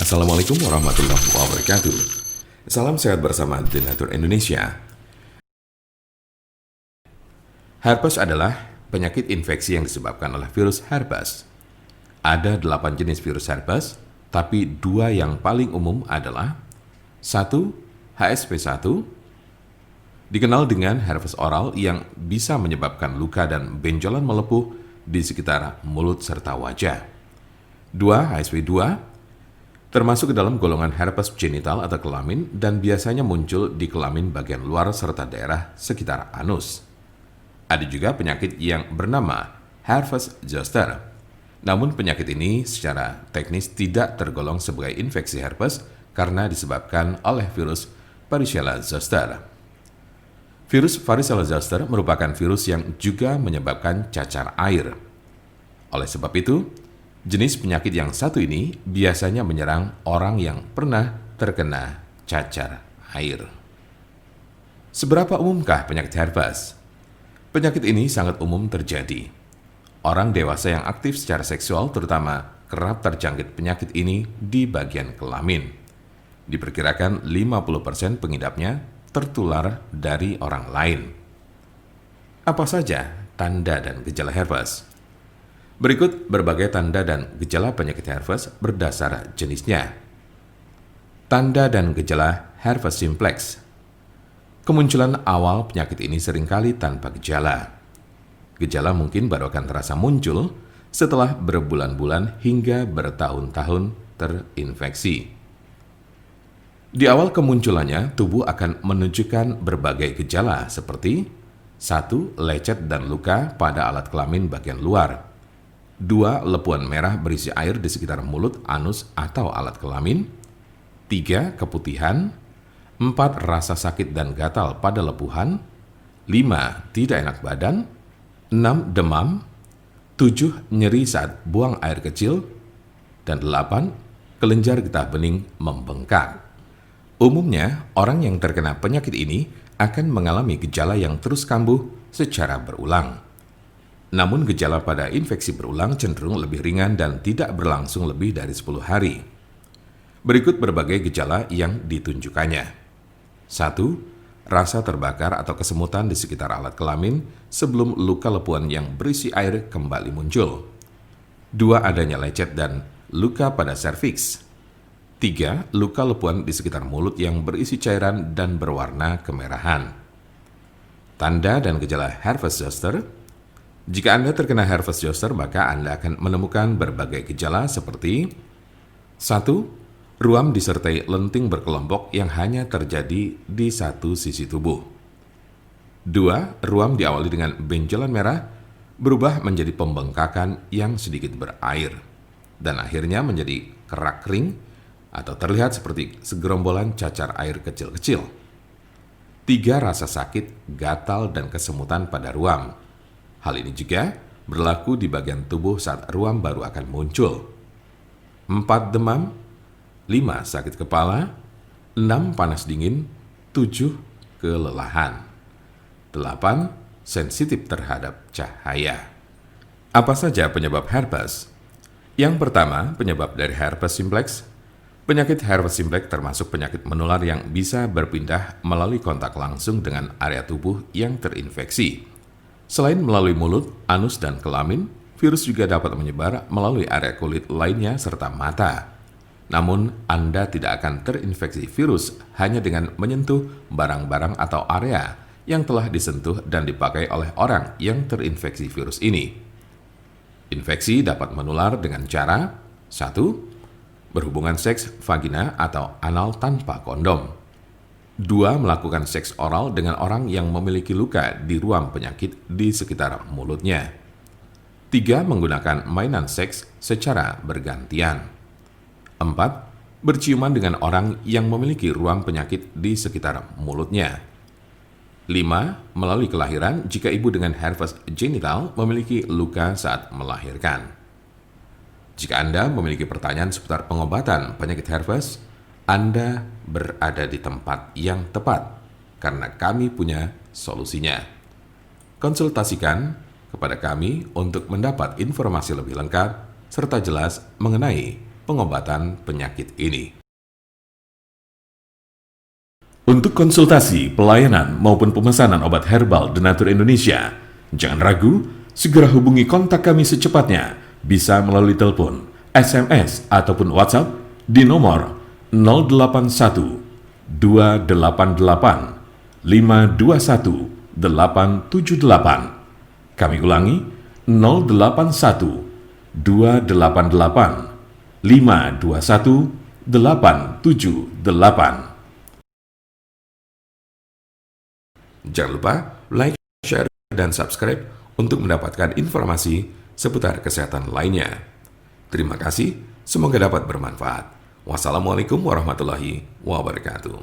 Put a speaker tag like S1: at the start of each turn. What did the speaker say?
S1: Assalamualaikum warahmatullahi wabarakatuh. Salam sehat bersama The Nature Indonesia. Herpes adalah penyakit infeksi yang disebabkan oleh virus herpes. Ada 8 jenis virus herpes, tapi 2 yang paling umum adalah 1. HSV1, dikenal dengan herpes oral yang bisa menyebabkan luka dan benjolan melepuh di sekitar mulut serta wajah. 2. HSV2, termasuk ke dalam golongan herpes genital atau kelamin dan biasanya muncul di kelamin bagian luar serta daerah sekitar anus. Ada juga penyakit yang bernama herpes zoster. Namun penyakit ini secara teknis tidak tergolong sebagai infeksi herpes karena disebabkan oleh virus Varicella zoster. Virus Varicella zoster merupakan virus yang juga menyebabkan cacar air. Oleh sebab itu, jenis penyakit yang satu ini biasanya menyerang orang yang pernah terkena cacar air. Seberapa umumkah penyakit herpes? Penyakit ini sangat umum terjadi. Orang dewasa yang aktif secara seksual terutama kerap terjangkit penyakit ini di bagian kelamin. Diperkirakan 50% pengidapnya tertular dari orang lain. Apa saja tanda dan gejala herpes? Berikut berbagai tanda dan gejala penyakit herpes berdasar jenisnya. Tanda dan gejala herpes simplex. Kemunculan awal penyakit ini seringkali tanpa gejala. Gejala mungkin baru akan terasa muncul setelah berbulan-bulan hingga bertahun-tahun terinfeksi. Di awal kemunculannya, tubuh akan menunjukkan berbagai gejala seperti 1. Lecet dan luka pada alat kelamin bagian luar. 2. Lepuan merah berisi air di sekitar mulut, anus, atau alat kelamin. 3. Keputihan. 4. Rasa sakit dan gatal pada lepuhan. 5. Tidak enak badan. 6. Demam. 7. Nyeri saat buang air kecil. Dan 8. Kelenjar getah bening membengkak. Umumnya, orang yang terkena penyakit ini akan mengalami gejala yang terus kambuh secara berulang. Namun gejala pada infeksi berulang cenderung lebih ringan dan tidak berlangsung lebih dari 10 hari. Berikut berbagai gejala yang ditunjukkannya. 1. Rasa terbakar atau kesemutan di sekitar alat kelamin sebelum luka lepuan yang berisi air kembali muncul. 2. Adanya lecet dan luka pada serviks. 3. Luka lepuan di sekitar mulut yang berisi cairan dan berwarna kemerahan. Tanda dan gejala herpes zoster. Jika Anda terkena herpes zoster, maka Anda akan menemukan berbagai gejala seperti 1. Ruam disertai lenting berkelompok yang hanya terjadi di satu sisi tubuh. 2. Ruam diawali dengan benjolan merah berubah menjadi pembengkakan yang sedikit berair dan akhirnya menjadi kerak kering atau terlihat seperti segerombolan cacar air kecil-kecil. 3. Rasa sakit, gatal, dan kesemutan pada ruam. Hal ini juga berlaku di bagian tubuh saat ruam baru akan muncul. 4. Demam. 5. Sakit kepala. 6. Panas dingin. 7. Kelelahan. 8. Sensitif terhadap cahaya. Apa saja penyebab herpes? Yang pertama, penyebab dari herpes simplex. Penyakit herpes simplex termasuk penyakit menular yang bisa berpindah melalui kontak langsung dengan area tubuh yang terinfeksi. Selain melalui mulut, anus, dan kelamin, virus juga dapat menyebar melalui area kulit lainnya serta mata. Namun, Anda tidak akan terinfeksi virus hanya dengan menyentuh barang-barang atau area yang telah disentuh dan dipakai oleh orang yang terinfeksi virus ini. Infeksi dapat menular dengan cara 1. Berhubungan seks vagina atau anal tanpa kondom. 2. Melakukan seks oral dengan orang yang memiliki luka di ruang penyakit di sekitar mulutnya. 3. Menggunakan mainan seks secara bergantian. 4. Berciuman dengan orang yang memiliki ruang penyakit di sekitar mulutnya. 5. Melalui kelahiran jika ibu dengan herpes genital memiliki luka saat melahirkan. Jika Anda memiliki pertanyaan seputar pengobatan penyakit herpes, Anda berada di tempat yang tepat karena kami punya solusinya. Konsultasikan kepada kami untuk mendapat informasi lebih lengkap serta jelas mengenai pengobatan penyakit ini. Untuk konsultasi, pelayanan, maupun pemesanan obat herbal Denatur Indonesia, jangan ragu, segera hubungi kontak kami secepatnya, bisa melalui telepon, SMS, ataupun WhatsApp di nomor 081 288 521 878. Kami ulangi, 081 288 521 878. Jangan lupa like, share, dan subscribe untuk mendapatkan informasi seputar kesehatan lainnya. Terima kasih, semoga dapat bermanfaat. Wassalamualaikum warahmatullahi wabarakatuh.